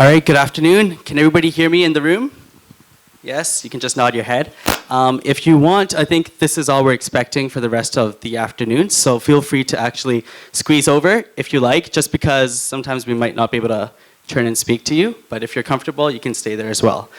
All right, good afternoon. Can everybody hear me in the room? Yes, you can just nod your head. If you want, I think this is all we're expecting for the rest of the afternoon, so feel free to actually squeeze over if you like, just because sometimes we might not be able to turn and speak to you, but if you're comfortable, you can stay there as well.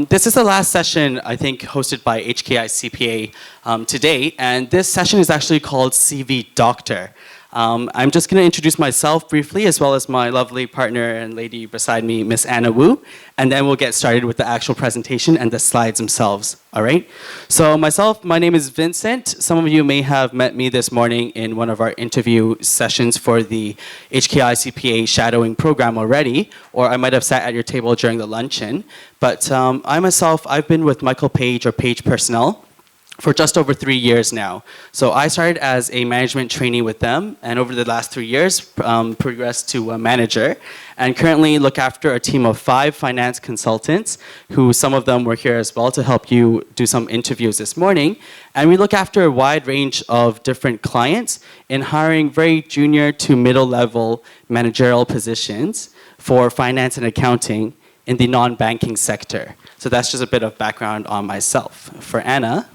This is the last session, I think, hosted by HKI CPA today, and this session is actually called CV Doctor. I'm just going to introduce myself briefly, as well as my lovely partner and lady beside me, Miss Anna Wu, and then we'll get started with the actual presentation and the slides themselves, all right? So myself, my name is Vincent. Some of you may have met me this morning in one of our interview sessions for the HKI CPA shadowing program already, or I might have sat at your table during the luncheon. But I myself, I've been with Michael Page or Page Personnel for just over 3 years now. So I started as a management trainee with them, and over the last 3 years, progressed to a manager, and currently look after a team of 5 finance consultants, who some of them were here as well to help you do some interviews this morning. And we look after a wide range of different clients in hiring very junior to middle level managerial positions for finance and accounting in the non-banking sector. So that's just a bit of background on myself. For Anna.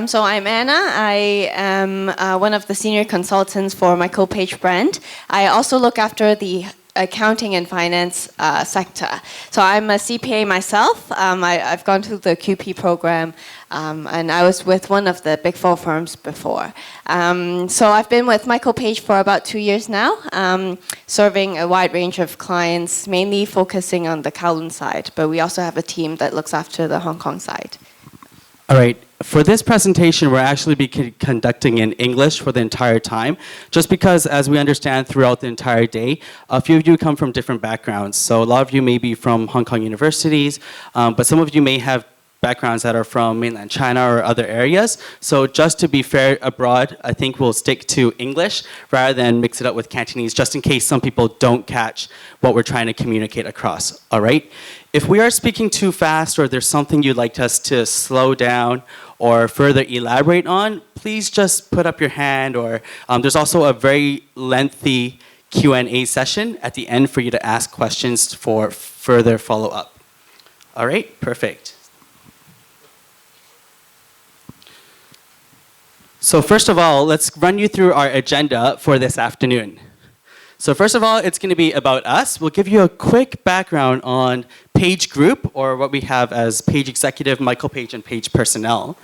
So I'm Anna. I am one of the senior consultants for Michael Page brand. I also look after the accounting and finance sector. So I'm a CPA myself. I've gone through the QP program, and I was with one of the big 4 firms before. So I've been with Michael Page for about 2 years now, serving a wide range of clients, mainly focusing on the Kowloon side, but we also have a team that looks after the Hong Kong side. All right, for this presentation, we're actually be conducting in English for the entire time, just because, as we understand throughout the entire day, a few of you come from different backgrounds. So a lot of you may be from Hong Kong universities, but some of you may have backgrounds that are from mainland China or other areas. So just to be fair abroad, I think we'll stick to English rather than mix it up with Cantonese, just in case some people don't catch what we're trying to communicate across, all right? If we are speaking too fast or there's something you'd like us to slow down or further elaborate on, please just put up your hand, or there's also a very lengthy Q&A session at the end for you to ask questions for further follow-up. All right, perfect. So first of all, let's run you through our agenda for this afternoon. So first of all, it's going to be about us. We'll give you a quick background on Page Group, or what we have as Page Executive, Michael Page, and Page Personnel.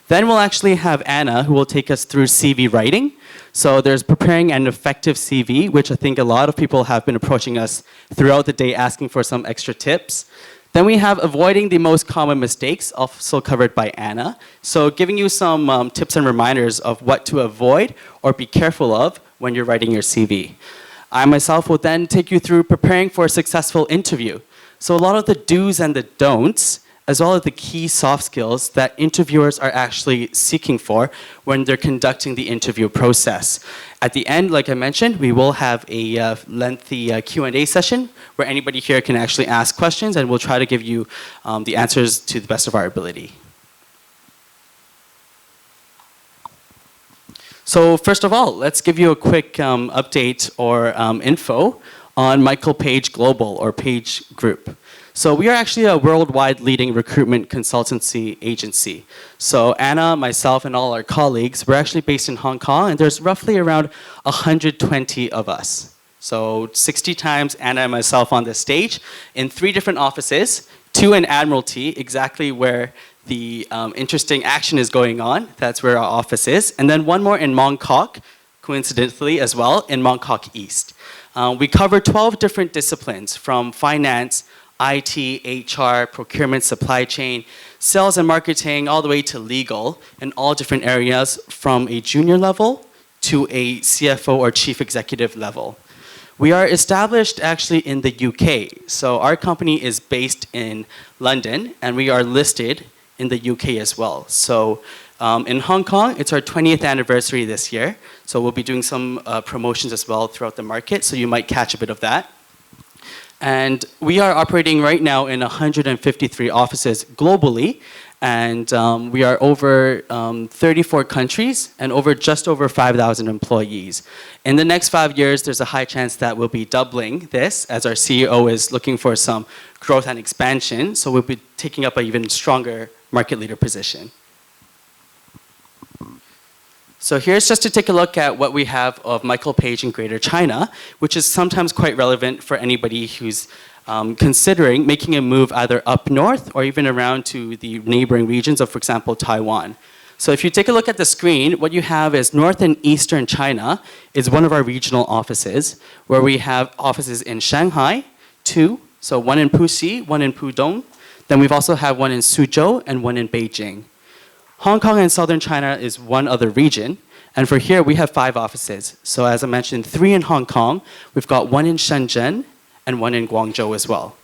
Then we'll actually have Anna, who will take us through CV writing. So there's preparing an effective CV, which I think a lot of people have been approaching us throughout the day asking for some extra tips. Then we have avoiding the most common mistakes, also covered by Anna. So giving you some tips and reminders of what to avoid or be careful of when you're writing your CV. I myself will then take you through preparing for a successful interview. So a lot of the do's and the don'ts, as well as the key soft skills that interviewers are actually seeking for when they're conducting the interview process. At the end, like I mentioned, we will have a lengthy Q&A session where anybody here can actually ask questions, and we'll try to give you the answers to the best of our ability. So first of all, let's give you a quick update or info on Michael Page Global, or Page Group. So we are actually a worldwide leading recruitment consultancy agency. So Anna, myself, and all our colleagues, we're actually based in Hong Kong, and there's roughly around 120 of us. So 60 times Anna and myself on this stage in 3 different offices, 2 in Admiralty, exactly where the interesting action is going on. That's where our office is. And then 1 more in Mong Kok, coincidentally as well, in Mong Kok East. We cover 12 different disciplines, from finance, IT, HR, procurement, supply chain, sales and marketing, all the way to legal, in all different areas, from a junior level to a CFO or chief executive level. We are established actually in the UK. So our company is based in London, and we are listed in the UK as well. So in Hong Kong, it's our 20th anniversary this year. So we'll be doing some promotions as well throughout the market, so you might catch a bit of that. And we are operating right now in 153 offices globally, And we are over 34 countries and just over 5,000 employees. In the next 5 years, there's a high chance that we'll be doubling this as our CEO is looking for some growth and expansion. So we'll be taking up an even stronger market leader position. So here's just to take a look at what we have of Michael Page in Greater China, which is sometimes quite relevant for anybody who's considering making a move either up north or even around to the neighboring regions of, for example, Taiwan. So if you take a look at the screen, what you have is North and Eastern China is one of our regional offices, where we have offices in Shanghai, 2, so one in Puxi, one in Pudong. Then we've also have one in Suzhou and one in Beijing. Hong Kong and Southern China is one other region. And for here, we have 5 offices. So as I mentioned, 3 in Hong Kong. We've got 1 in Shenzhen and 1 in Guangzhou as well.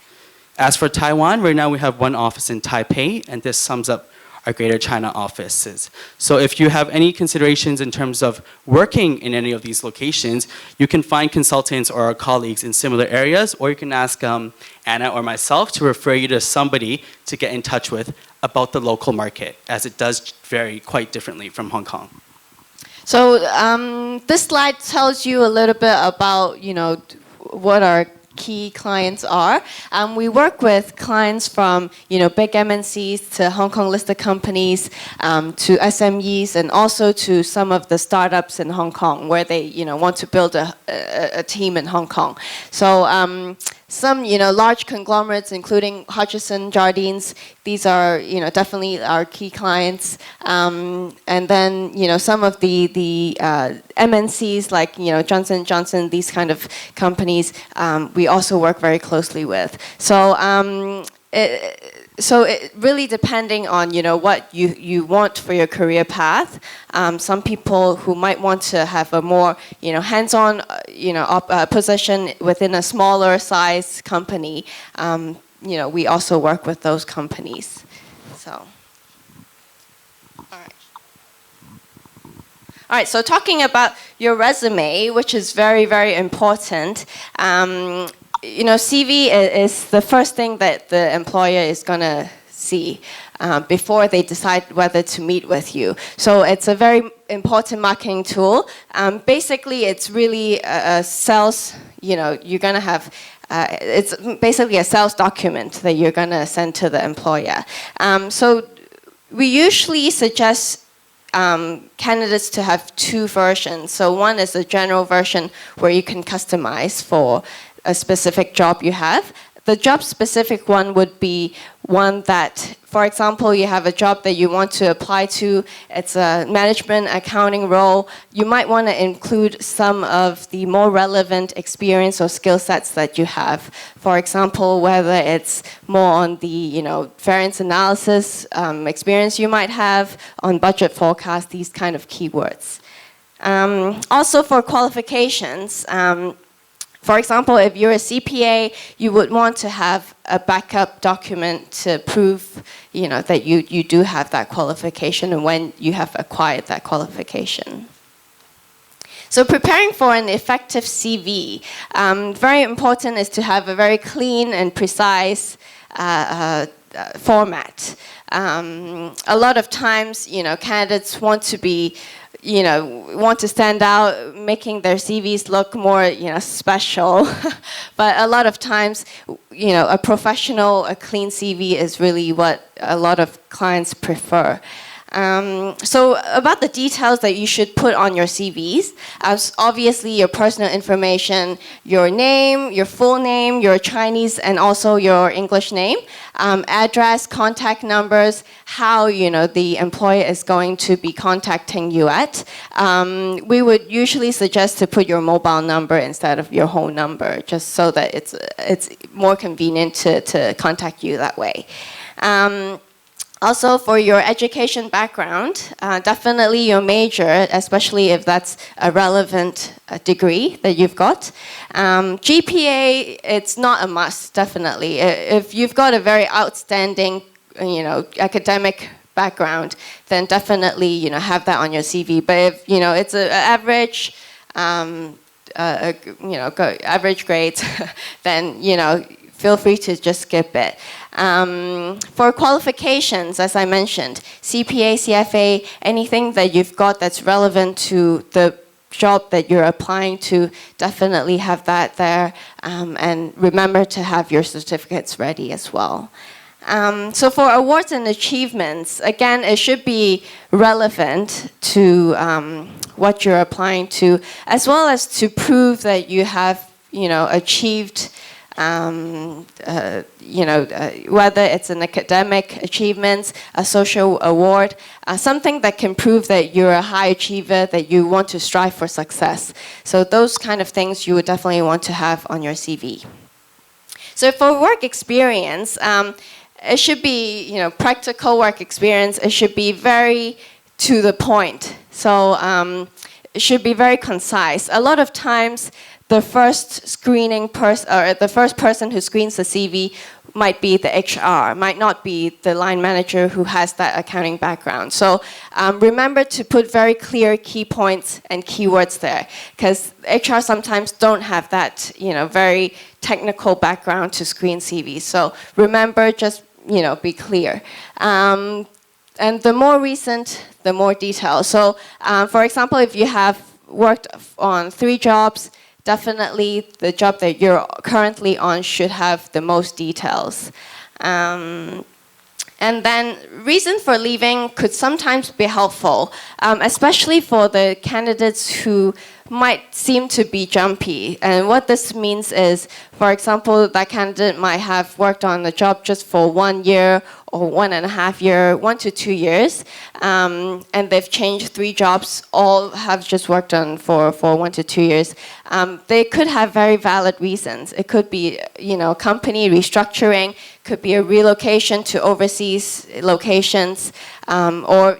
As for Taiwan, right now we have 1 office in Taipei, and this sums up our Greater China offices. So if you have any considerations in terms of working in any of these locations, you can find consultants or our colleagues in similar areas, or you can ask Anna or myself to refer you to somebody to get in touch with about the local market, as it does vary quite differently from Hong Kong. So this slide tells you a little bit about, what our key clients are. We work with clients from, big MNCs to Hong Kong listed companies, to SMEs, and also to some of the startups in Hong Kong where they, want to build a team in Hong Kong. So some, large conglomerates, including Hutchison, Jardines, these are, definitely our key clients. And then, some of the MNCs like, Johnson & Johnson, these kind of companies, we also work very closely with. So it really depending on what you want for your career path. Some people who might want to have a more hands-on position within a smaller size company. We also work with those companies. So. All right, so talking about your resume, which is very, very important. CV is the first thing that the employer is going to see before they decide whether to meet with you. So it's a very important marketing tool. Basically, it's really a sales, you're going to have, it's basically a sales document that you're going to send to the employer. So we usually suggest candidates to have 2 versions. So one is a general version where you can customize for a specific job you have. The job-specific one would be one that, for example, you have a job that you want to apply to. It's a management accounting role. You might want to include some of the more relevant experience or skill sets that you have. For example, whether it's more on the variance analysis experience you might have, on budget forecast, these kind of keywords. Also for qualifications. For example, if you're a CPA, you would want to have a backup document to prove, that you do have that qualification and when you have acquired that qualification. So preparing for an effective CV, very important is to have a very clean and precise format. A lot of times, candidates want to be want to stand out, making their CVs look more, special. But a lot of times, a professional, a clean CV is really what a lot of clients prefer. So about the details that you should put on your CVs, as obviously your personal information, your name, your full name, your Chinese and also your English name, address, contact numbers, how the employer is going to be contacting you at. We would usually suggest to put your mobile number instead of your home number, just so that it's more convenient to contact you that way. Also, for your education background, definitely your major, especially if that's a relevant degree that you've got. GPA, it's not a must, definitely. If you've got a very outstanding, academic background, then definitely, have that on your CV. But if, it's an average, average grades, then, feel free to just skip it. For qualifications, as I mentioned, CPA, CFA, anything that you've got that's relevant to the job that you're applying to, definitely have that there. And remember to have your certificates ready as well. So for awards and achievements, again, it should be relevant to what you're applying to, as well as to prove that you have, achieved, whether it's an academic achievement, a social award, something that can prove that you're a high achiever, that you want to strive for success. So those kind of things you would definitely want to have on your CV. So for work experience, it should be, practical work experience. It should be very to the point. So it should be very concise. A lot of times, the first screening person, or the first person who screens the CV might be the HR, might not be the line manager who has that accounting background. So remember to put very clear key points and keywords there, because HR sometimes don't have that, very technical background to screen CVs. So remember, just, be clear. And the more recent, the more detailed. So for example, if you have worked on 3 jobs, definitely the job that you're currently on should have the most details. And then reason for leaving could sometimes be helpful, especially for the candidates who might seem to be jumpy. And what this means is, for example, that candidate might have worked on the job just for 1 year or 1.5 years, 1 to 2 years, and they've changed 3 jobs, all have just worked on for 1 to 2 years. They could have very valid reasons. It could be, company restructuring, could be a relocation to overseas locations, or,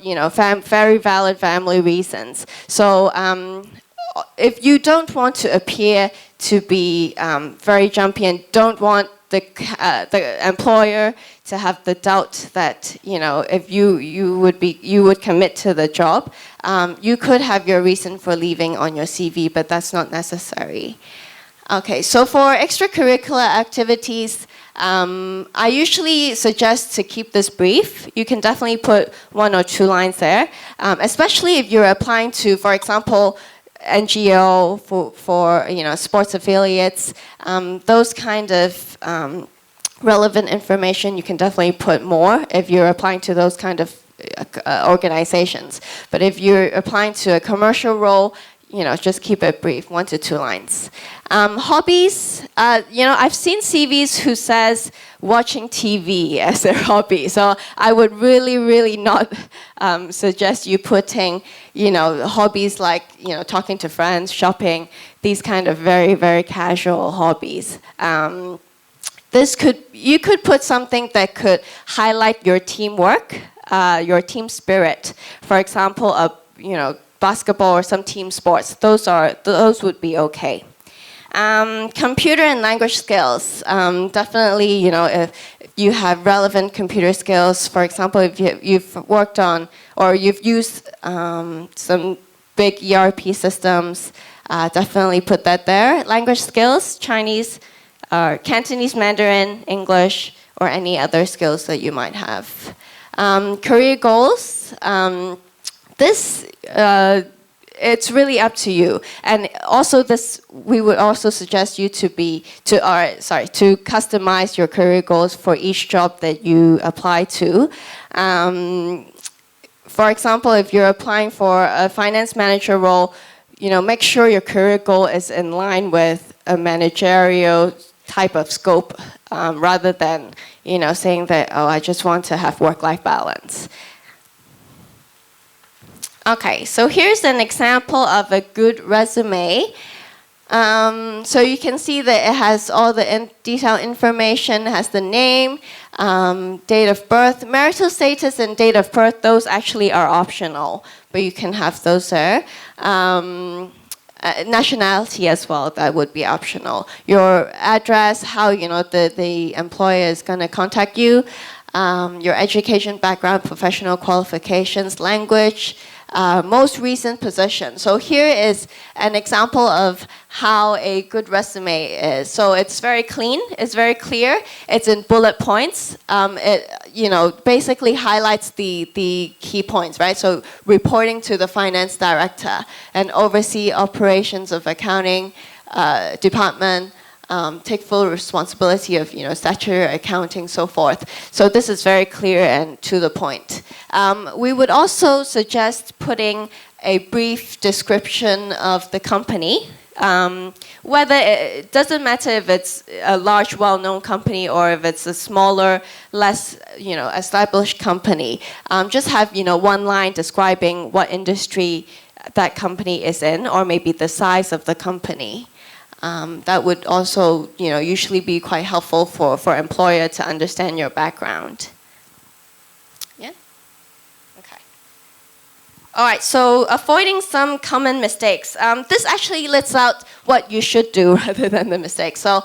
very valid family reasons. So if you don't want to appear to be very jumpy and don't want the employer to have the doubt that if you would commit to the job, you could have your reason for leaving on your CV, but that's not necessary. Okay, so for extracurricular activities, I usually suggest to keep this brief. You can definitely put 1 or 2 lines there, especially if you're applying to, for example, NGO, for sports affiliates, those kind of relevant information, you can definitely put more if you're applying to those kind of organizations. But if you're applying to a commercial role, just keep it brief, 1 to 2 lines. Hobbies, I've seen CVs who says watching TV as their hobby. So I would really, really not suggest you putting, hobbies like, talking to friends, shopping, these kind of very, very casual hobbies. You could put something that could highlight your teamwork, your team spirit. For example, basketball or some team sports. Those would be okay. Computer and language skills. Definitely, if you have relevant computer skills, for example, if you've worked on or you've used some big ERP systems, definitely put that there. Language skills, Chinese, Cantonese, Mandarin, English, or any other skills that you might have. Career goals. It's really up to you. And also we would also suggest you to customize your career goals for each job that you apply to. For example, if you're applying for a finance manager role, make sure your career goal is in line with a managerial type of scope, rather than, saying that, I just want to have work-life balance. Okay, so here's an example of a good resume. So you can see that it has all the detailed information, it has the name, date of birth, marital status and date of birth, those actually are optional, but you can have those there. Nationality as well, that would be optional. Your address, how the employer is going to contact you, your education background, professional qualifications, language, most recent position. So here is an example of how a good resume is. So it's very clean, it's very clear, it's in bullet points. It basically highlights the key points, right? So reporting to the finance director and oversee operations of accounting department, take full responsibility of statutory accounting, so forth. So this is very clear and to the point. We would also suggest putting a brief description of the company. Whether it doesn't matter if it's a large, well-known company or if it's a smaller, less, established company. Just have, one line describing what industry that company is in, or maybe the size of the company. That would also, usually be quite helpful for employer to understand your background. Yeah? Okay. All right, so avoiding some common mistakes. This actually lists out what you should do rather than the mistakes. So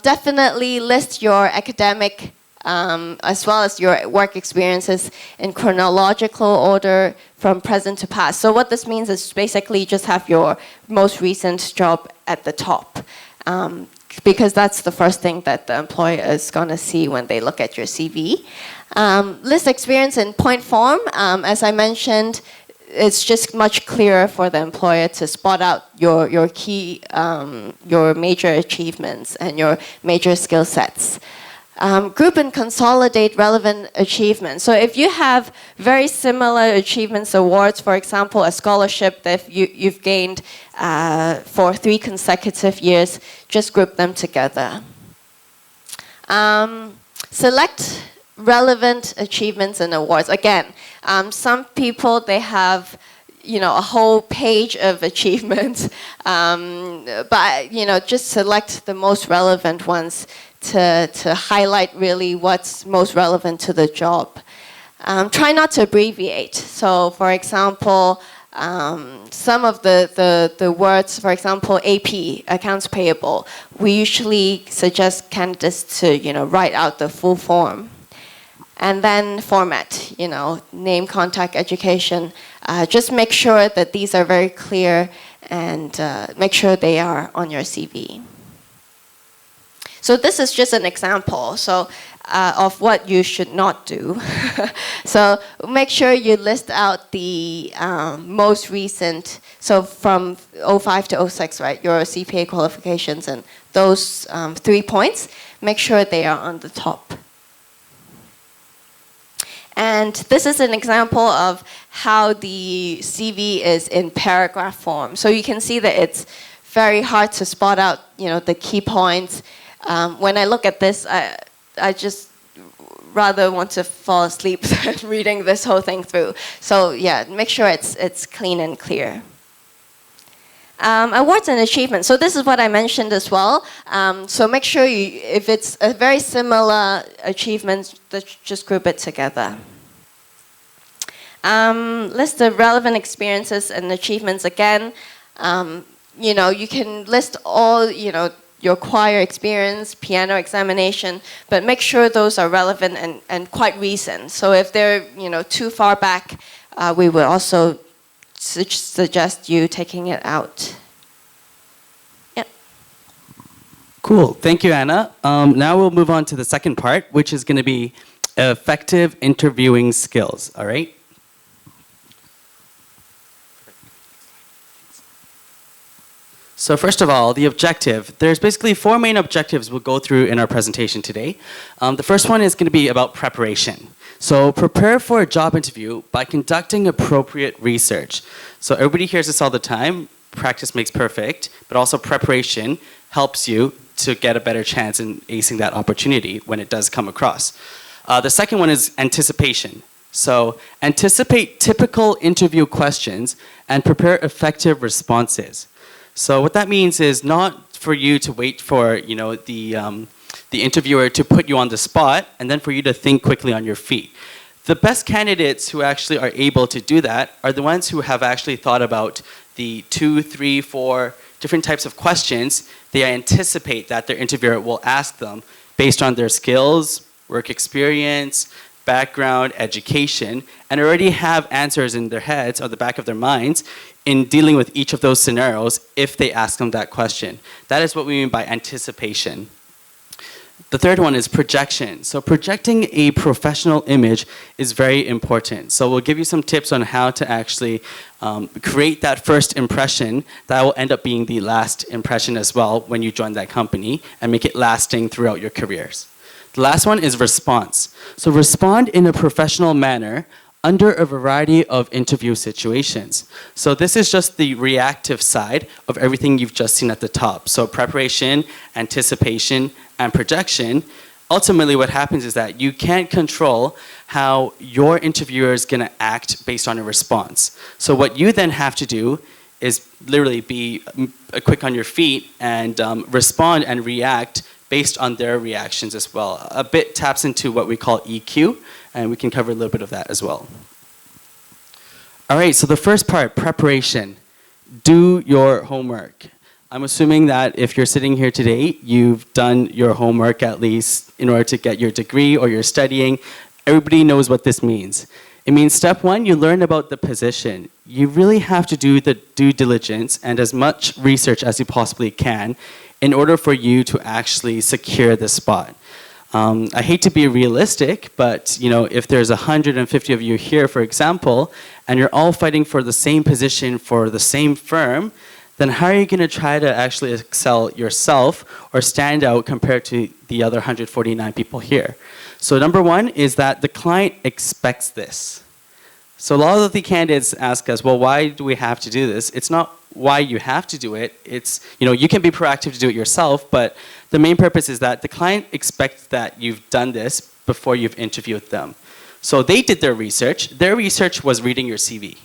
definitely list your academic as well as your work experiences in chronological order from present to past. So what this means is basically just have your most recent job at the top, because that's the first thing that the employer is going to see when they look at your CV. List experience in point form. As I mentioned, it's just much clearer for the employer to spot out your key, your major achievements and your major skill sets. Group and consolidate relevant achievements. So if you have very similar achievements awards, for example, a scholarship that you've gained for 3 consecutive years, just group them together. Select relevant achievements and awards. Again, some people, they have a whole page of achievements, but just select the most relevant ones to highlight really what's most relevant to the job. Try not to abbreviate. So for example, some of the words, for example, AP, accounts payable, we usually suggest candidates to write out the full form. And then format, name, contact, education. Just make sure that these are very clear and make sure they are on your CV. So this is just an example of what you should not do. So make sure you list out the most recent, so from 05 to 06, right, your CPA qualifications and those 3 points, make sure they are on the top. And this is an example of how the CV is in paragraph form. So you can see that it's very hard to spot out, the key points. When I look at this, I just rather want to fall asleep than reading this whole thing through. So yeah, make sure it's clean and clear. Awards and achievements. So this is what I mentioned as well. So make sure if it's a very similar achievement, just group it together. List the relevant experiences and achievements again. You can list all, your choir experience, piano examination, but make sure those are relevant and quite recent. So if they're, too far back, we will also suggest you taking it out. Yeah. Cool. Thank you, Anna. Now we'll move on to the second part, which is going to be effective interviewing skills. All right? So first of all, the objective. There's basically 4 main objectives we'll go through in our presentation today. The first one is going to be about preparation. So prepare for a job interview by conducting appropriate research. So everybody hears this all the time. Practice makes perfect, but also preparation helps you to get a better chance in acing that opportunity when it does come across. The second one is anticipation. So anticipate typical interview questions and prepare effective responses. So what that means is not for you to wait for the interviewer to put you on the spot and then for you to think quickly on your feet. The best candidates who actually are able to do that are the ones who have actually thought about the 2, 3, 4 different types of questions they anticipate that their interviewer will ask them based on their skills, work experience, background, education, and already have answers in their heads or the back of their minds in dealing with each of those scenarios if they ask them that question. That is what we mean by anticipation. The third one is projection. So projecting a professional image is very important. So we'll give you some tips on how to actually create that first impression that will end up being the last impression as well when you join that company and make it lasting throughout your careers. The last one is response. So respond in a professional manner under a variety of interview situations. So this is just the reactive side of everything you've just seen at the top. So preparation, anticipation, and projection. Ultimately what happens is that you can't control how your interviewer is going to act based on a response. So what you then have to do is literally be quick on your feet and respond and react based on their reactions as well. A bit taps into what we call EQ, and we can cover a little bit of that as well. All right, so the first part, preparation. Do your homework. I'm assuming that if you're sitting here today, you've done your homework at least in order to get your degree or you're studying. Everybody knows what this means. It means step one, you learn about the position. You really have to do the due diligence and as much research as you possibly can in order for you to actually secure the spot. I hate to be realistic, but if there's 150 of you here, for example, and you're all fighting for the same position for the same firm, then how are you going to try to actually excel yourself or stand out compared to the other 149 people here? So number one is that the client expects this. So a lot of the candidates ask us, well, why do we have to do this? It's not why you have to do it. It's, you can be proactive to do it yourself, but the main purpose is that the client expects that you've done this before you've interviewed them. So they did their research. Their research was reading your CV.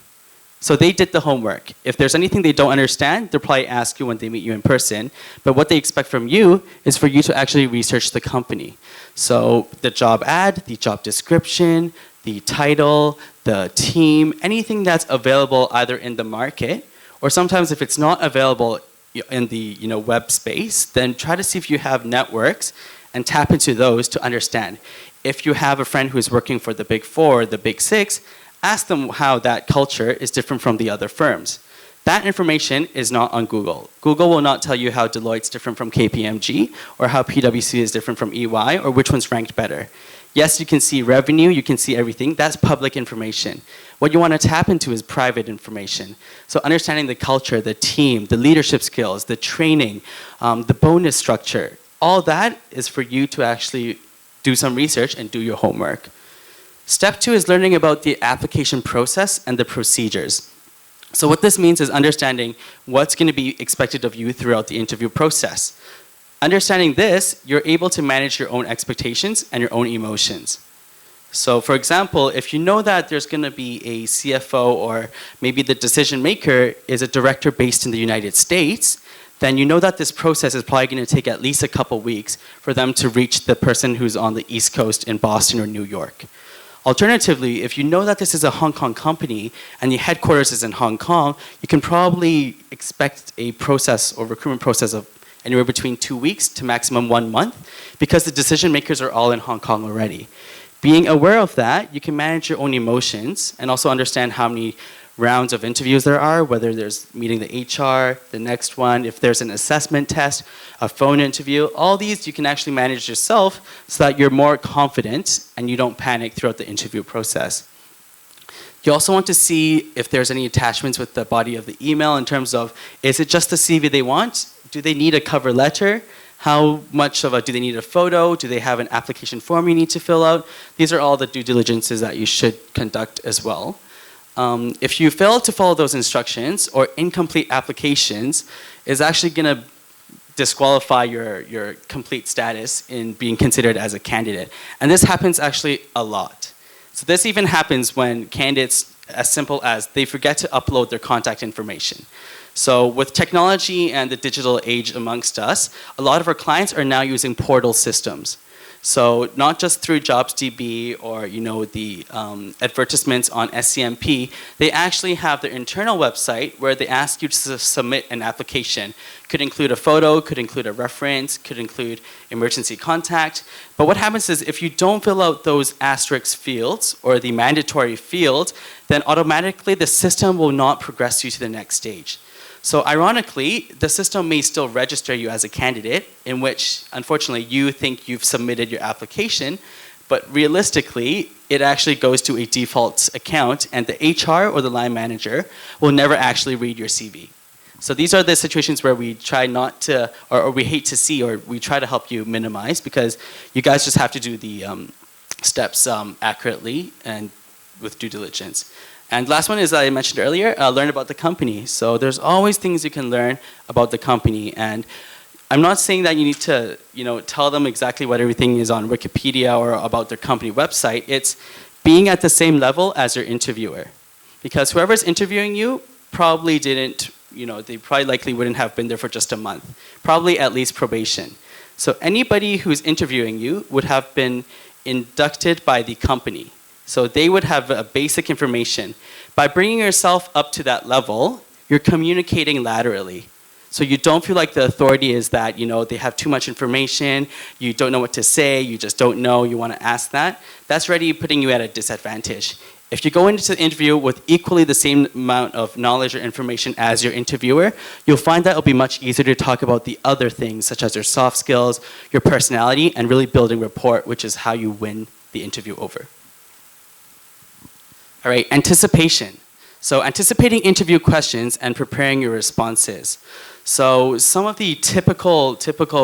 So they did the homework. If there's anything they don't understand, they'll probably ask you when they meet you in person. But what they expect from you is for you to actually research the company. So the job ad, the job description, the title, the team, anything that's available either in the market, or sometimes if it's not available in the web space, then try to see if you have networks and tap into those to understand. If you have a friend who's working for the Big Four, the Big Six, ask them how that culture is different from the other firms. That information is not on Google. Google will not tell you how Deloitte's different from KPMG or how PwC is different from EY or which one's ranked better. Yes, you can see revenue, you can see everything. That's public information. What you want to tap into is private information. So understanding the culture, the team, the leadership skills, the training, the bonus structure, all that is for you to actually do some research and do your homework. Step two is learning about the application process and the procedures. So what this means is understanding what's going to be expected of you throughout the interview process. Understanding this, you're able to manage your own expectations and your own emotions. So for example, if you know that there's going to be a CFO or maybe the decision maker is a director based in the United States, then you know that this process is probably going to take at least a couple weeks for them to reach the person who's on the East Coast in Boston or New York. Alternatively, if you know that this is a Hong Kong company and the headquarters is in Hong Kong, you can probably expect a process or recruitment process of anywhere between 2 weeks to maximum 1 month because the decision makers are all in Hong Kong already. Being aware of that, you can manage your own emotions and also understand how many rounds of interviews there are, whether there's meeting the HR, the next one, if there's an assessment test, a phone interview. All these you can actually manage yourself so that you're more confident and you don't panic throughout the interview process. You also want to see if there's any attachments with the body of the email in terms of, is it just the CV they want? Do they need a cover letter? How much of do they need a photo? Do they have an application form you need to fill out? These are all the due diligences that you should conduct as well. If you fail to follow those instructions or incomplete applications is actually going to disqualify your complete status in being considered as a candidate. And this happens actually a lot. So this even happens when candidates, as simple as they forget to upload their contact information. So with technology and the digital age amongst us, a lot of our clients are now using portal systems. So not just through JobsDB or the advertisements on SCMP, they actually have their internal website where they ask you to submit an application. Could include a photo, could include a reference, could include emergency contact. But what happens is if you don't fill out those asterisk fields or the mandatory fields, then automatically the system will not progress you to the next stage. So ironically, the system may still register you as a candidate, in which, unfortunately, you think you've submitted your application, but realistically, it actually goes to a default account, and the HR or the line manager will never actually read your CV. So these are the situations where we try not to, or we hate to see, or we try to help you minimize, because you guys just have to do the steps accurately and with due diligence. And last one is, I mentioned earlier, learn about the company. So there's always things you can learn about the company. And I'm not saying that you need to, tell them exactly what everything is on Wikipedia or about their company website. It's being at the same level as your interviewer. Because whoever's interviewing you probably didn't, they probably likely wouldn't have been there for just a month. Probably at least probation. So anybody who's interviewing you would have been inducted by the company. So they would have a basic information. By bringing yourself up to that level, you're communicating laterally. So you don't feel like the authority is that, they have too much information, you don't know what to say, you just don't know, you want to ask that. That's already putting you at a disadvantage. If you go into the interview with equally the same amount of knowledge or information as your interviewer, you'll find that it'll be much easier to talk about the other things, such as your soft skills, your personality, and really building rapport, which is how you win the interview over. All right, anticipation. So anticipating interview questions and preparing your responses. So some of the typical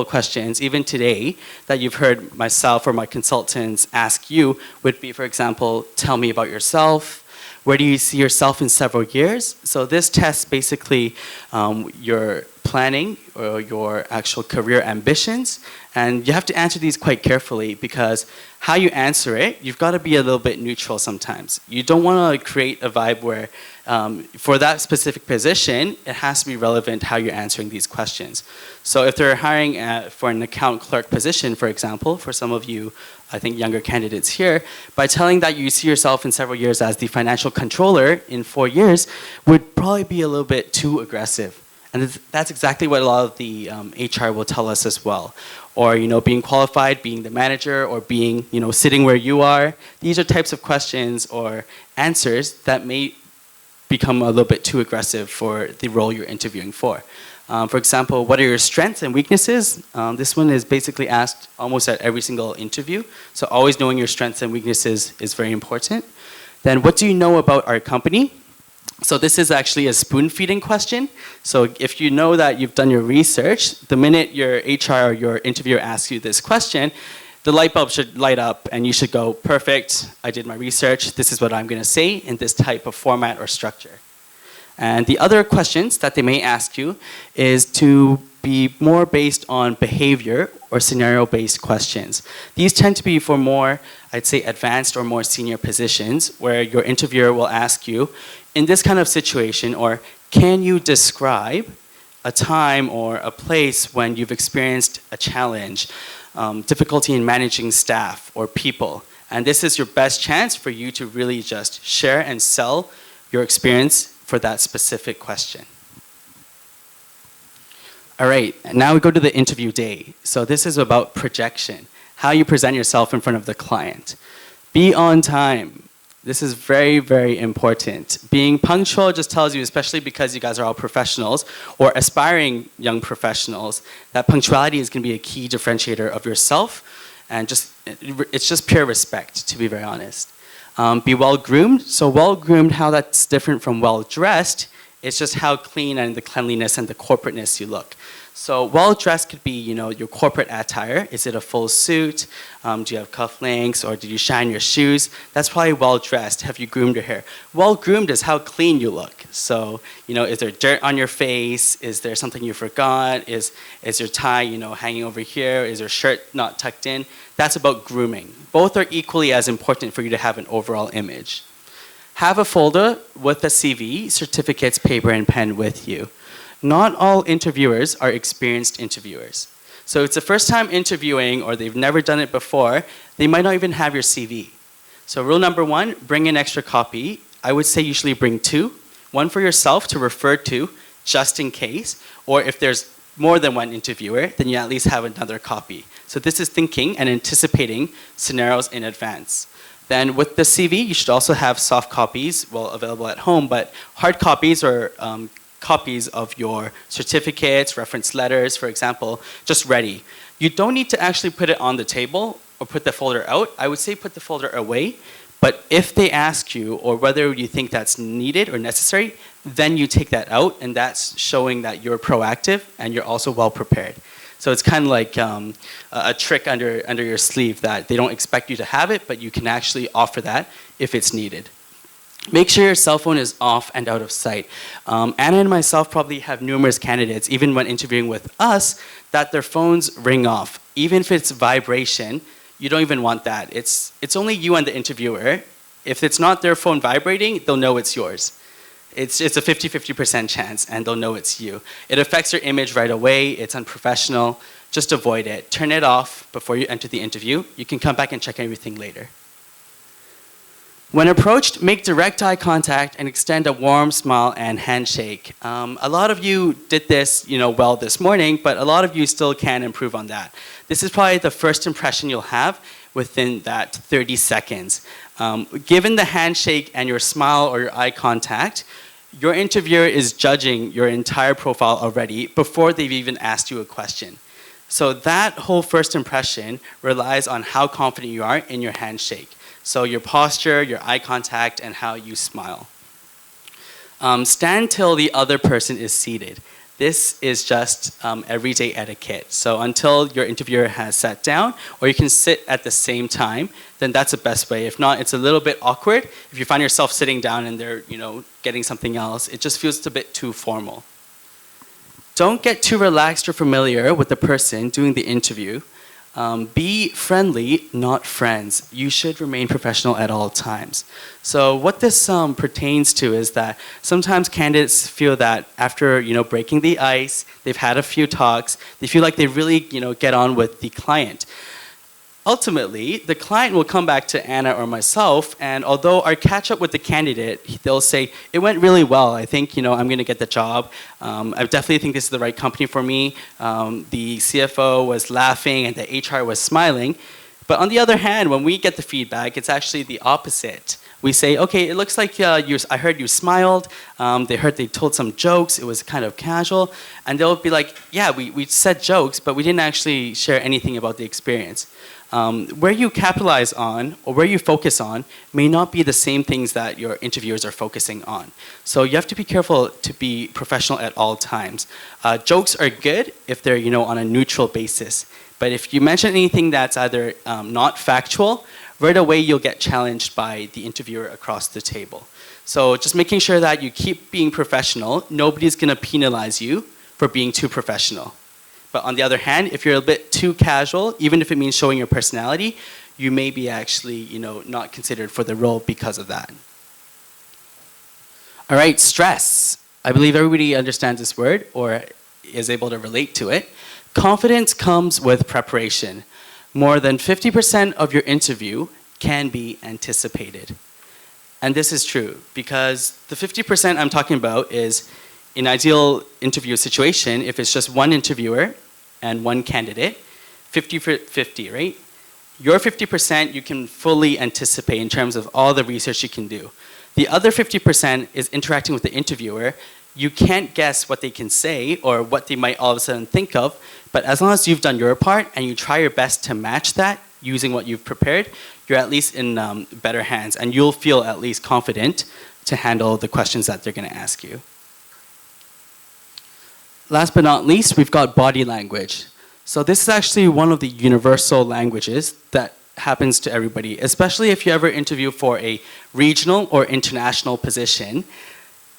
questions, even today, that you've heard myself or my consultants ask you would be, for example, tell me about yourself. Where do you see yourself in several years? So this tests basically your planning or your actual career ambitions. And you have to answer these quite carefully, because how you answer it, you've got to be a little bit neutral sometimes. You don't want to create a vibe where for that specific position, it has to be relevant how you're answering these questions. So if they're hiring for an account clerk position, for example, for some of you, I think younger candidates here, by telling that you see yourself in several years as the financial controller in 4 years would probably be a little bit too aggressive. And that's exactly what a lot of the HR will tell us as well. Or, being qualified, being the manager, or being, sitting where you are. These are types of questions or answers that may become a little bit too aggressive for the role you're interviewing for. For example, what are your strengths and weaknesses? This one is basically asked almost at every single interview. So always knowing your strengths and weaknesses is very important. Then what do you know about our company? So this is actually a spoon-feeding question. So if you know that you've done your research, the minute your HR or your interviewer asks you this question, the light bulb should light up and you should go, perfect, I did my research, this is what I'm going to say in this type of format or structure. And the other questions that they may ask you is to be more based on behavior or scenario-based questions. These tend to be for more, I'd say, advanced or more senior positions, where your interviewer will ask you, in this kind of situation, or can you describe a time or a place when you've experienced a challenge, difficulty in managing staff or people? And this is your best chance for you to really just share and sell your experience for that specific question. All right, now we go to the interview day. So this is about projection, how you present yourself in front of the client. Be on time. This is very, very important. Being punctual just tells you, especially because you guys are all professionals or aspiring young professionals, that punctuality is going to be a key differentiator of yourself, and it's just pure respect, to be very honest. Be well-groomed. So well-groomed, how that's different from well-dressed, it's just how clean and the cleanliness and the corporateness you look. So well-dressed could be, your corporate attire. Is it a full suit? Do you have cufflinks, or did you shine your shoes? That's probably well-dressed. Have you groomed your hair? Well-groomed is how clean you look. So, is there dirt on your face? Is there something you forgot? Is your tie, hanging over here? Is your shirt not tucked in? That's about grooming. Both are equally as important for you to have an overall image. Have a folder with the CV, certificates, paper, and pen with you. Not all interviewers are experienced interviewers. So it's the first time interviewing or they've never done it before, they might not even have your CV. So rule number 1, bring an extra copy. I would say usually bring 2, one for yourself to refer to just in case, or if there's more than one interviewer, then you at least have another copy. So this is thinking and anticipating scenarios in advance. Then with the CV, you should also have soft copies, well, available at home, but hard copies or copies of your certificates, reference letters, for example, just ready. You don't need to actually put it on the table or put the folder out. I would say put the folder away, but if they ask you or whether you think that's needed or necessary, then you take that out, and that's showing that you're proactive and you're also well prepared. So it's kind of like a trick under your sleeve that they don't expect you to have it, but you can actually offer that if it's needed. Make sure your cell phone is off and out of sight. Anna and myself probably have numerous candidates, even when interviewing with us, that their phones ring off. Even if it's vibration, you don't even want that. It's only you and the interviewer. If it's not their phone vibrating, they'll know it's yours. It's a 50-50% chance, and they'll know it's you. It affects your image right away. It's unprofessional. Just avoid it. Turn it off before you enter the interview. You can come back and check everything later. When approached, make direct eye contact and extend a warm smile and handshake. A lot of you did this, well this morning, but a lot of you still can improve on that. This is probably the first impression you'll have within that 30 seconds. Given the handshake and your smile or your eye contact, your interviewer is judging your entire profile already before they've even asked you a question. So that whole first impression relies on how confident you are in your handshake. So your posture, your eye contact, and how you smile. Stand till the other person is seated. This is just everyday etiquette. So until your interviewer has sat down, or you can sit at the same time, then that's the best way. If not, it's a little bit awkward. If you find yourself sitting down and they're, getting something else, it just feels a bit too formal. Don't get too relaxed or familiar with the person doing the interview. Be friendly, not friends. You should remain professional at all times. So what this pertains to is that sometimes candidates feel that after breaking the ice, they've had a few talks, they feel like they really get on with the client. Ultimately, the client will come back to Anna or myself, and although our catch up with the candidate, they'll say, it went really well. I think I'm going to get the job. I definitely think this is the right company for me. The CFO was laughing and the HR was smiling. But on the other hand, when we get the feedback, it's actually the opposite. We say, okay, it looks like I heard you smiled. They told some jokes. It was kind of casual. And they'll be like, yeah, we said jokes, but we didn't actually share anything about the experience. Where you capitalize on or where you focus on may not be the same things that your interviewers are focusing on. So you have to be careful to be professional at all times. Jokes are good if they're on a neutral basis. But if you mention anything that's either not factual, right away you'll get challenged by the interviewer across the table. So just making sure that you keep being professional. Nobody's going to penalize you for being too professional. But on the other hand, if you're a bit too casual, even if it means showing your personality, you may be actually, not considered for the role because of that. All right, stress. I believe everybody understands this word or is able to relate to it. Confidence comes with preparation. More than 50% of your interview can be anticipated. And this is true because the 50% I'm talking about is in ideal interview situation, if it's just one interviewer and one candidate, 50-50, right? Your 50% you can fully anticipate in terms of all the research you can do. The other 50% is interacting with the interviewer. You can't guess what they can say or what they might all of a sudden think of, but as long as you've done your part and you try your best to match that using what you've prepared, you're at least in better hands and you'll feel at least confident to handle the questions that they're going to ask you. Last but not least, we've got body language. So this is actually one of the universal languages that happens to everybody, especially if you ever interview for a regional or international position.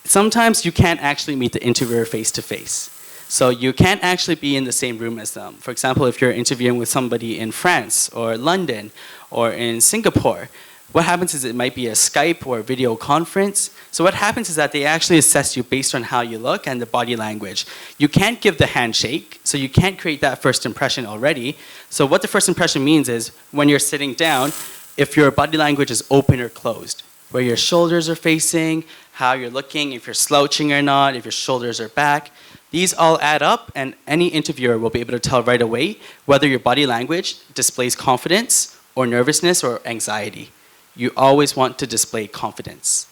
Sometimes you can't actually meet the interviewer face to face. So you can't actually be in the same room as them. For example, if you're interviewing with somebody in France or London or in Singapore, What happens is it might be a Skype or a video conference. So what happens is that they actually assess you based on how you look and the body language. You can't give the handshake, so you can't create that first impression already. So what the first impression means is when you're sitting down, if your body language is open or closed, where your shoulders are facing, how you're looking, if you're slouching or not, if your shoulders are back. These all add up, and any interviewer will be able to tell right away whether your body language displays confidence or nervousness or anxiety. You always want to display confidence.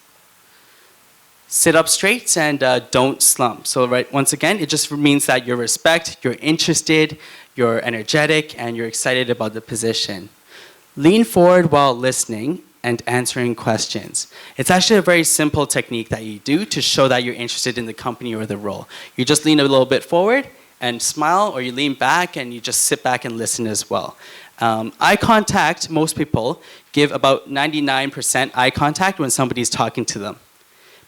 Sit up straight and don't slump. So once again, it just means that you respect, you're interested, you're energetic, and you're excited about the position. Lean forward while listening and answering questions. It's actually a very simple technique that you do to show that you're interested in the company or the role. You just lean a little bit forward and smile, or you lean back and you just sit back and listen as well. Eye contact, most people give about 99% eye contact when somebody's talking to them.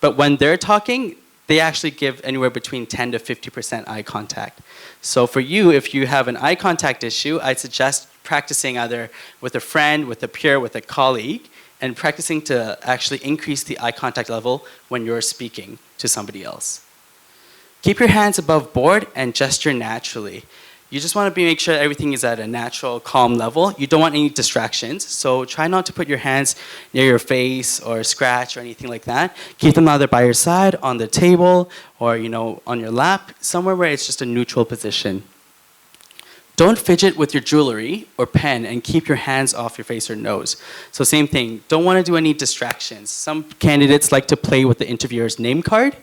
But when they're talking, they actually give anywhere between 10 to 50% eye contact. So for you, if you have an eye contact issue, I'd suggest practicing either with a friend, with a peer, with a colleague, and practicing to actually increase the eye contact level when you're speaking to somebody else. Keep your hands above board and gesture naturally. You just want to make sure everything is at a natural, calm level. You don't want any distractions, so try not to put your hands near your face or scratch or anything like that. Keep them either by your side, on the table, or on your lap, somewhere where it's just a neutral position. Don't fidget with your jewelry or pen, and keep your hands off your face or nose. So same thing, don't want to do any distractions. Some candidates like to play with the interviewer's name card.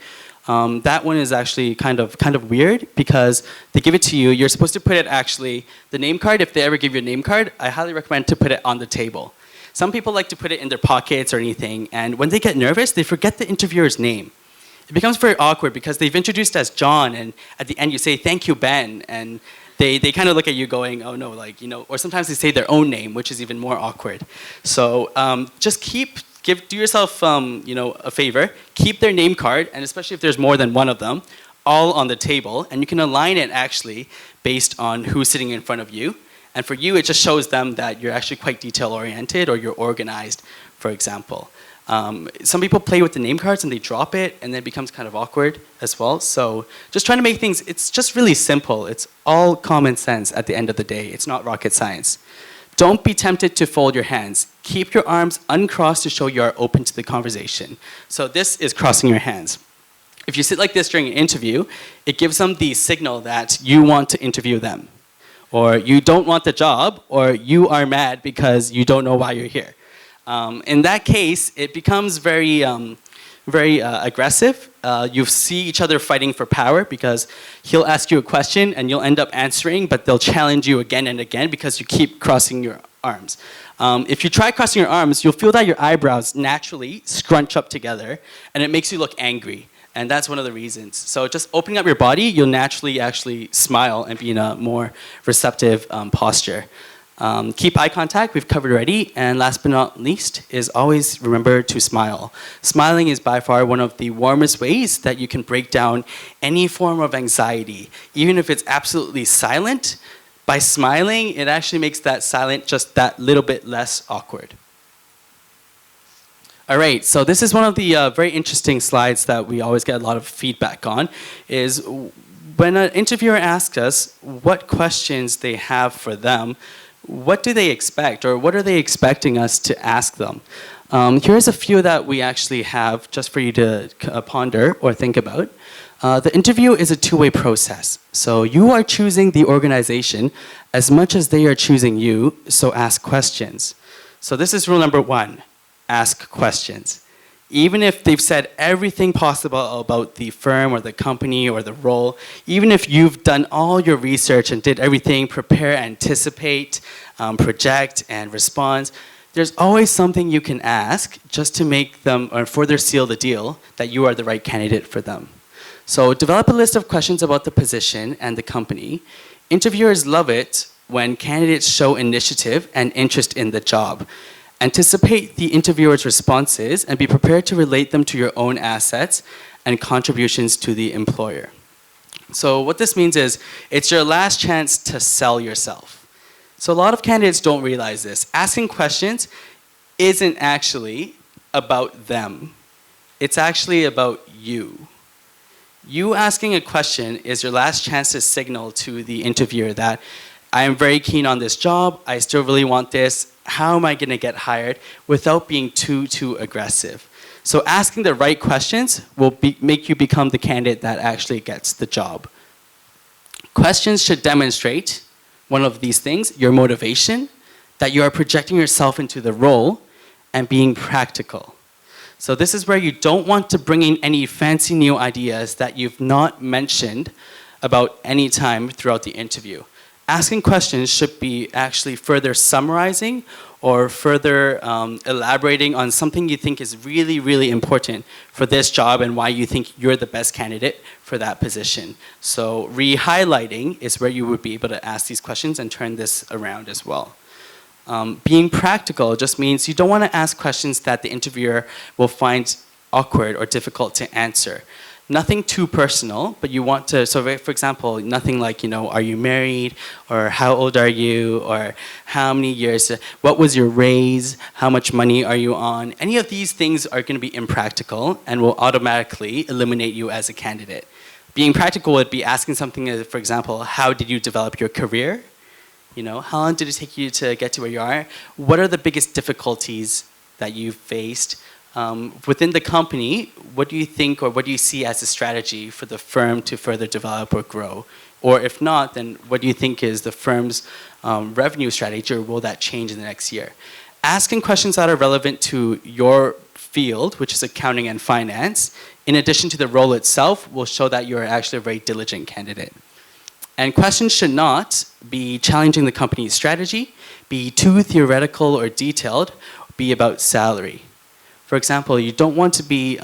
That one is actually kind of weird because they give it to you. You're supposed to put it the name card, if they ever give you a name card, I highly recommend to put it on the table. Some people like to put it in their pockets or anything, and when they get nervous, they forget the interviewer's name. It becomes very awkward because they've introduced as John, and at the end you say, "Thank you, Ben," and they kind of look at you going, "Oh no," or sometimes they say their own name, which is even more awkward. So just do yourself a favor, keep their name card, and especially if there's more than one of them, all on the table, and you can align it actually based on who's sitting in front of you. And for you, it just shows them that you're actually quite detail-oriented or you're organized, for example. Some people play with the name cards and they drop it, and then it becomes kind of awkward as well. So just trying to make things, it's just really simple. It's all common sense at the end of the day. It's not rocket science. Don't be tempted to fold your hands. Keep your arms uncrossed to show you are open to the conversation. So this is crossing your hands. If you sit like this during an interview, it gives them the signal that you want to interview them, or you don't want the job, or you are mad because you don't know why you're here. In that case, it becomes very aggressive. You see each other fighting for power because he'll ask you a question and you'll end up answering, but they'll challenge you again and again because you keep crossing your arms. If you try crossing your arms, you'll feel that your eyebrows naturally scrunch up together, and it makes you look angry. And that's one of the reasons. So just opening up your body, you'll naturally actually smile and be in a more receptive posture. Keep eye contact, we've covered already. And last but not least is always remember to smile. Smiling is by far one of the warmest ways that you can break down any form of anxiety. Even if it's absolutely silent, by smiling, it actually makes that silent just that little bit less awkward. All right, so this is one of the very interesting slides that we always get a lot of feedback on, is when an interviewer asks us what questions they have for them, what do they expect, or what are they expecting us to ask them? Here's a few that we actually have just for you to ponder or think about. The interview is a two-way process. So you are choosing the organization as much as they are choosing you, so ask questions. So this is rule number one. Ask questions. Even if they've said everything possible about the firm or the company or the role, even if you've done all your research and did everything, prepare, anticipate, project, and respond, there's always something you can ask just to make them or further seal the deal that you are the right candidate for them. So develop a list of questions about the position and the company. Interviewers love it when candidates show initiative and interest in the job. Anticipate the interviewer's responses and be prepared to relate them to your own assets and contributions to the employer. So what this means is it's your last chance to sell yourself. So a lot of candidates don't realize this. Asking questions isn't actually about them. It's actually about you. You asking a question is your last chance to signal to the interviewer that I am very keen on this job, I still really want this, how am I gonna get hired, without being too aggressive. So asking the right questions will make you become the candidate that actually gets the job. Questions should demonstrate one of these things, your motivation, that you are projecting yourself into the role, and being practical. So this is where you don't want to bring in any fancy new ideas that you've not mentioned about any time throughout the interview. Asking questions should be actually further summarizing or further elaborating on something you think is really, really important for this job and why you think you're the best candidate for that position. So re-highlighting is where you would be able to ask these questions and turn this around as well. Being practical just means you don't want to ask questions that the interviewer will find awkward or difficult to answer. Nothing too personal, but you want to, so for example, nothing like, are you married, or how old are you, or how many years, what was your raise, how much money are you on? Any of these things are going to be impractical and will automatically eliminate you as a candidate. Being practical would be asking something, for example, how did you develop your career? How long did it take you to get to where you are? What are the biggest difficulties that you've faced? Within the company, what do you think or what do you see as a strategy for the firm to further develop or grow? Or if not, then what do you think is the firm's revenue strategy, or will that change in the next year? Asking questions that are relevant to your field, which is accounting and finance, in addition to the role itself, will show that you're actually a very diligent candidate. And questions should not be challenging the company's strategy, be too theoretical or detailed, be about salary. For example, you don't want to be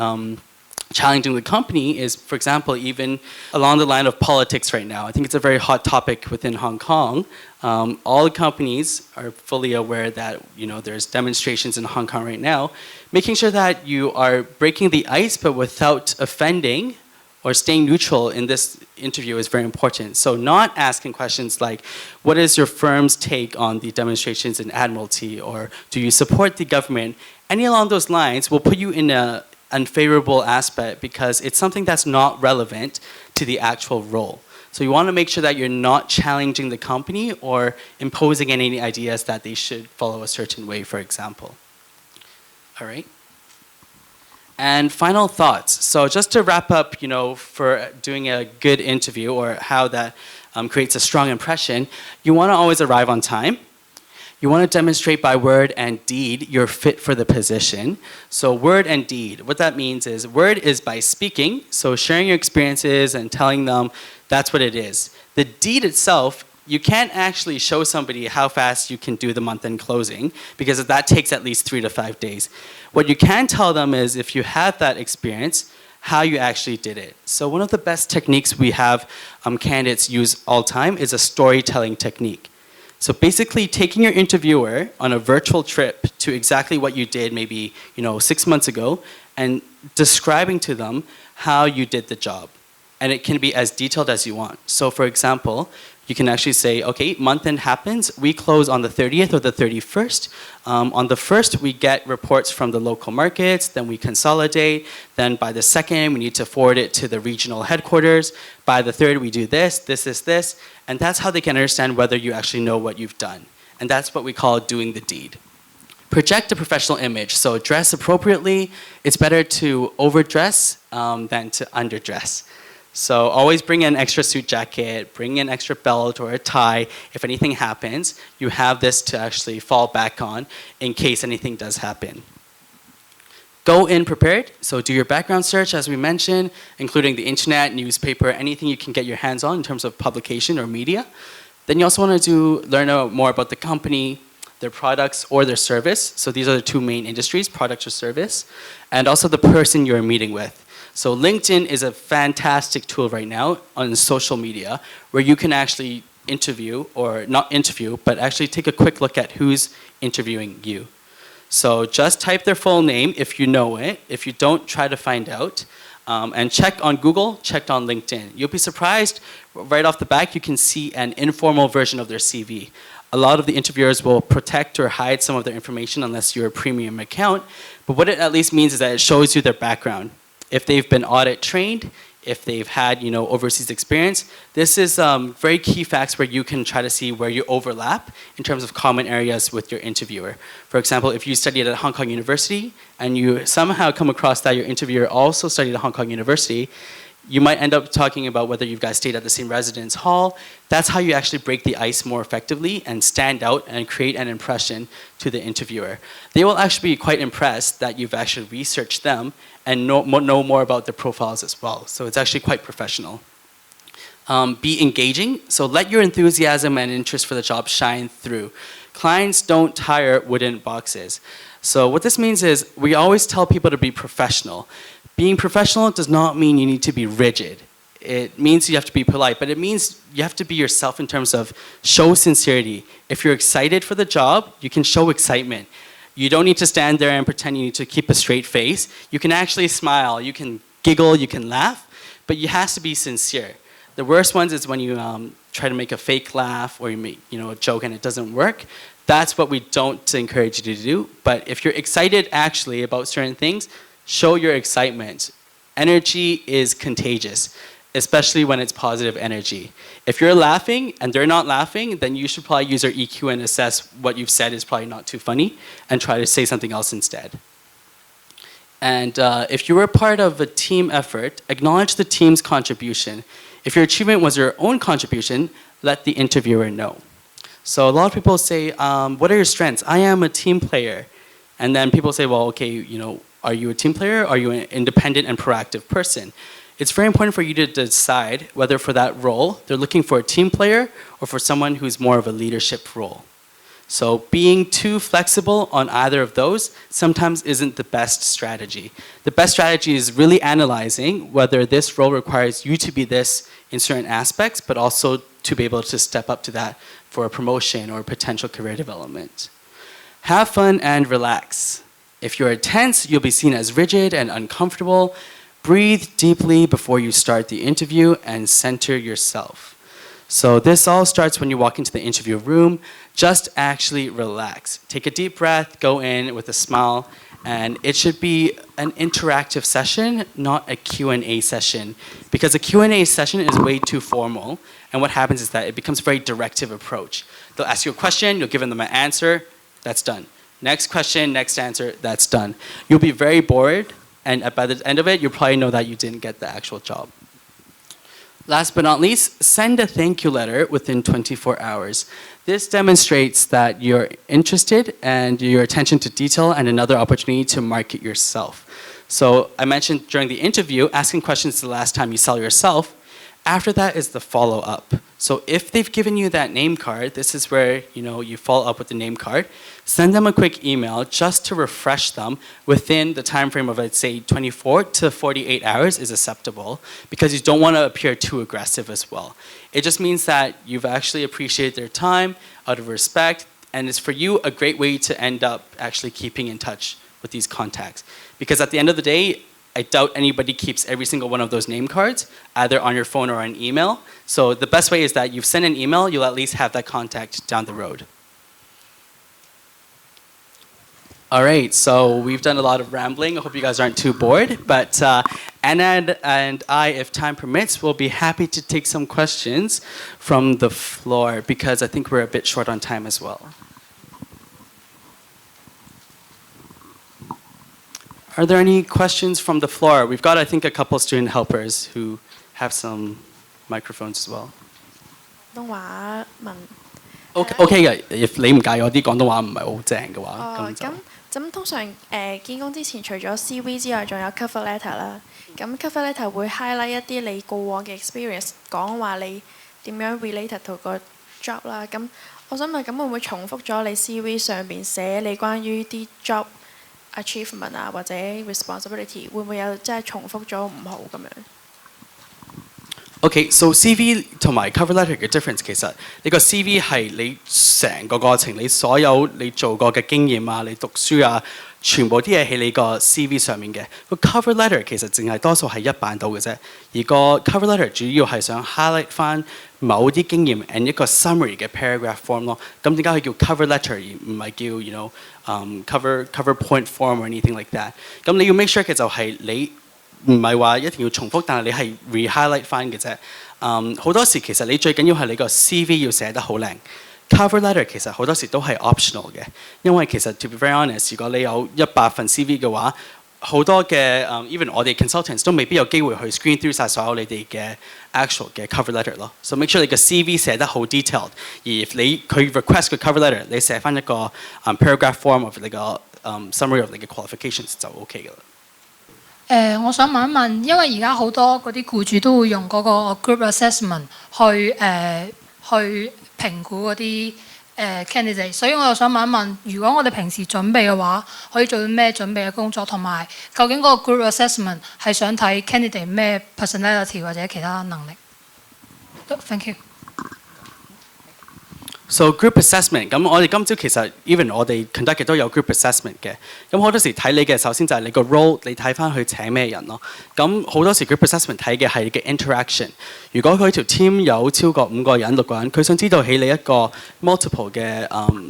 challenging the company is, for example, even along the line of politics right now. I think it's a very hot topic within Hong Kong. All the companies are fully aware that there's demonstrations in Hong Kong right now. Making sure that you are breaking the ice but without offending or staying neutral in this interview is very important. So not asking questions like, what is your firm's take on the demonstrations in Admiralty, or do you support the government? Any along those lines will put you in an unfavorable aspect because it's something that's not relevant to the actual role. So you want to make sure that you're not challenging the company or imposing any ideas that they should follow a certain way, for example. All right. And final thoughts. So just to wrap up, for doing a good interview or how that creates a strong impression, you want to always arrive on time. You want to demonstrate by word and deed you're fit for the position. So word and deed, what that means is word is by speaking, so sharing your experiences and telling them that's what it is. The deed itself, you can't actually show somebody how fast you can do the month-end closing because that takes at least 3 to 5 days. What you can tell them is if you have that experience, how you actually did it. So one of the best techniques we have candidates use all the time is a storytelling technique. So basically taking your interviewer on a virtual trip to exactly what you did maybe 6 months ago and describing to them how you did the job. And it can be as detailed as you want. So for example, you can actually say, okay, month end happens, we close on the 30th or the 31st. On the 1st, we get reports from the local markets, then we consolidate. Then by the 2nd, we need to forward it to the regional headquarters. By the 3rd, we do this. And that's how they can understand whether you actually know what you've done. And that's what we call doing the deed. Project a professional image. So dress appropriately. It's better to overdress than to underdress. So always bring an extra suit jacket, bring an extra belt or a tie. If anything happens, you have this to actually fall back on in case anything does happen. Go in prepared. So do your background search, as we mentioned, including the internet, newspaper, anything you can get your hands on in terms of publication or media. Then you also want to learn more about the company, their products, or their service. So these are the two main industries, product or service, and also the person you're meeting with. So LinkedIn is a fantastic tool right now on social media where you can actually interview, or not interview, but actually take a quick look at who's interviewing you. So just type their full name if you know it. If you don't, try to find out. And check on Google, check on LinkedIn. You'll be surprised, right off the bat, you can see an informal version of their CV. a lot of the interviewers will protect or hide some of their information unless you're a premium account. But what it at least means is that it shows you their background. If they've been audit trained, if they've had overseas experience, this is very key facts where you can try to see where you overlap in terms of common areas with your interviewer. For example, if you studied at Hong Kong University and you somehow come across that your interviewer also studied at Hong Kong University, you might end up talking about whether you guys stayed at the same residence hall. That's how you actually break the ice more effectively and stand out and create an impression to the interviewer. They will actually be quite impressed that you've actually researched them and know more about their profiles as well. So it's actually quite professional. Be engaging. So let your enthusiasm and interest for the job shine through. Clients don't hire wooden boxes. So what this means is we always tell people to be professional. Being professional does not mean you need to be rigid. It means you have to be polite, but it means you have to be yourself in terms of show sincerity. If you're excited for the job, you can show excitement. You don't need to stand there and pretend you need to keep a straight face. You can actually smile, you can giggle, you can laugh, but you have to be sincere. The worst ones is when you try to make a fake laugh or you make a joke and it doesn't work. That's what we don't encourage you to do. But if you're excited actually about certain things, show your excitement. Energy is contagious, especially when it's positive energy. If you're laughing and they're not laughing, then you should probably use your EQ and assess what you've said is probably not too funny and try to say something else instead. And if you were part of a team effort, acknowledge the team's contribution. If your achievement was your own contribution, let the interviewer know. So a lot of people say, what are your strengths? I am a team player. And then people say, well, okay, are you a team player? Are you an independent and proactive person? It's very important for you to decide whether for that role, they're looking for a team player or for someone who's more of a leadership role. So being too flexible on either of those sometimes isn't the best strategy. The best strategy is really analyzing whether this role requires you to be this in certain aspects, but also to be able to step up to that for a promotion or potential career development. Have fun and relax. If you're tense, you'll be seen as rigid and uncomfortable. Breathe deeply before you start the interview and center yourself. So this all starts when you walk into the interview room. Just actually relax. Take a deep breath, go in with a smile, and it should be an interactive session, not a Q&A session. Because a Q&A session is way too formal, and what happens is that it becomes a very directive approach. They'll ask you a question, you'll give them an answer, that's done. Next question, next answer, that's done. You'll be very bored, and by the end of it, you'll probably know that you didn't get the actual job. Last but not least, send a thank you letter within 24 hours. This demonstrates that you're interested and your attention to detail and another opportunity to market yourself. So I mentioned during the interview, asking questions is the last time you sell yourself. After that is the follow-up. So if they've given you that name card, this is where you follow up with the name card. Send them a quick email just to refresh them within the time frame of, let's say, 24 to 48 hours is acceptable because you don't want to appear too aggressive as well. It just means that you've actually appreciated their time out of respect, and it's for you a great way to end up actually keeping in touch with these contacts. Because at the end of the day, I doubt anybody keeps every single one of those name cards, either on your phone or an email. So the best way is that you've sent an email, you'll at least have that contact down the road. All right, so we've done a lot of rambling. I hope you guys aren't too bored. But Anna and I, if time permits, will be happy to take some questions from the floor because I think we're a bit short on time as well. Are there any questions from the floor? We've got, I think, a couple student helpers who have some microphones as well. 廣東話問 Okay 嘅，if 你唔介意我啲廣東話唔係好正嘅話，哦，咁通常見工之前，除咗 CV 之外，仲有 cover letter 啦。咁 cover letter 會 highlight 一啲你過往嘅 experience， 講話你點樣 related to 個 job 啦。咁我想問，咁會唔會重複咗你 CV 上邊寫你關於啲 job achievement 啊，或者 responsibility， 會唔會有真係重複咗唔好咁樣？ Okay, so CV 同埋 cover letter 嘅 difference 其實你個 CV 係你成個過程，你所有你做過嘅經驗啊，你讀書啊，全部啲嘢喺你個 CV 上面嘅。個 cover letter 其實淨係多數係一版到嘅啫，而個 cover letter 主要係想 highlight 翻某啲經驗 and 一個 summary 嘅 paragraph form 咯。咁點解佢叫 cover letter 而唔係叫cover point form or anything like that？ 咁你要 make sure 嘅就係你唔係話一定要重複，但係你係 re-highlight 翻嘅啫。好多時其實你最緊要係你個 CV 要寫得好靚。Cover letter 其實好多時都係 optional 嘅，因為其實 to be very honest， 如果你有100份 CV 嘅話，好多嘅even 我哋 consultants 都未必有機會去 screen through 晒所有你哋嘅 actual 嘅 cover letter 咯。So make sure 你嘅 CV 寫得好 detailed， 而佢 request 個 cover letter， 你寫翻一個paragraph form of 你個summary of 你嘅 qualifications 就 OK 㗎啦。我想問一問，因為而家好多嗰啲僱主都會用嗰個 group assessment 去評估嗰啲candidate， 所以我又想問一問，如果我哋平時準備嘅話，可以做啲咩準備嘅工作，同埋究竟嗰個 group assessment 係想睇 candidate 咩 personality 或者其他能力？Thank you。So group assessment， 咁我哋今朝其實 even 我哋 conduct 都有 group assessment 嘅。咁好多時睇你嘅首先就係你個 role， 你睇翻佢請咩人咯。咁好多時 group assessment 睇嘅係你嘅 interaction。如果佢條 team 有超過5個人、6個人，佢想知道喺你一個 multiple 嘅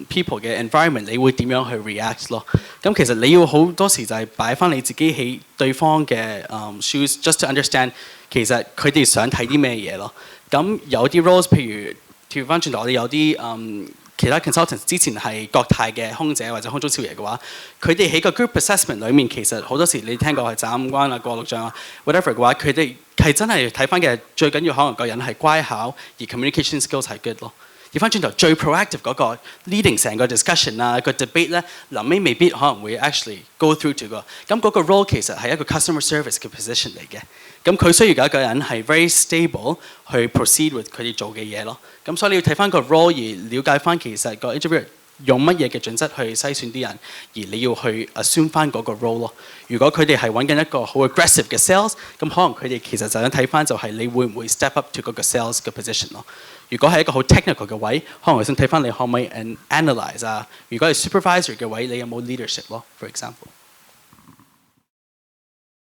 people 嘅 environment， 你會點樣去 react 咯？咁其實你要好多時就係擺翻你自己喺對方嘅shoes，just to understand 其實佢哋想睇啲咩嘢咯。咁有啲 roles 譬如調翻轉頭，我哋有啲其他 consultants 之前係國泰嘅空姐或者空中少爺嘅話，佢哋喺個 group assessment 裏面其實好多時你聽過係斬五關啊、過六將啊 whatever 嘅話，佢哋係真係睇翻嘅最緊要可能個人係乖巧，而 communication skills 係 good 咯。調翻轉頭最 proactive 嗰個 leading 成個 discussion 啊個 debate 咧，臨尾未必可能會 actually go through to 個咁嗰個 role 其實係一個 customer service 嘅 position 嚟嘅。咁佢需要有一個人係 very stable 去 proceed with 佢哋做嘅嘢咯。咁所以你要睇翻個 role 而了解翻其實個 interviewer 用乜嘢嘅準則去篩選啲人，而你要去 assume 翻嗰個 role 咯。如果佢哋係揾緊一個好 aggressive 嘅 sales， 咁可能佢哋其實就想睇翻就係你會唔會 step up to 嗰個 sales 嘅 position 咯。如果係一個好 technical 嘅位，可能我想睇翻你可唔可以 analyze 啊。如果係 supervisor 嘅位，你有冇 leadership 咯 ，for example。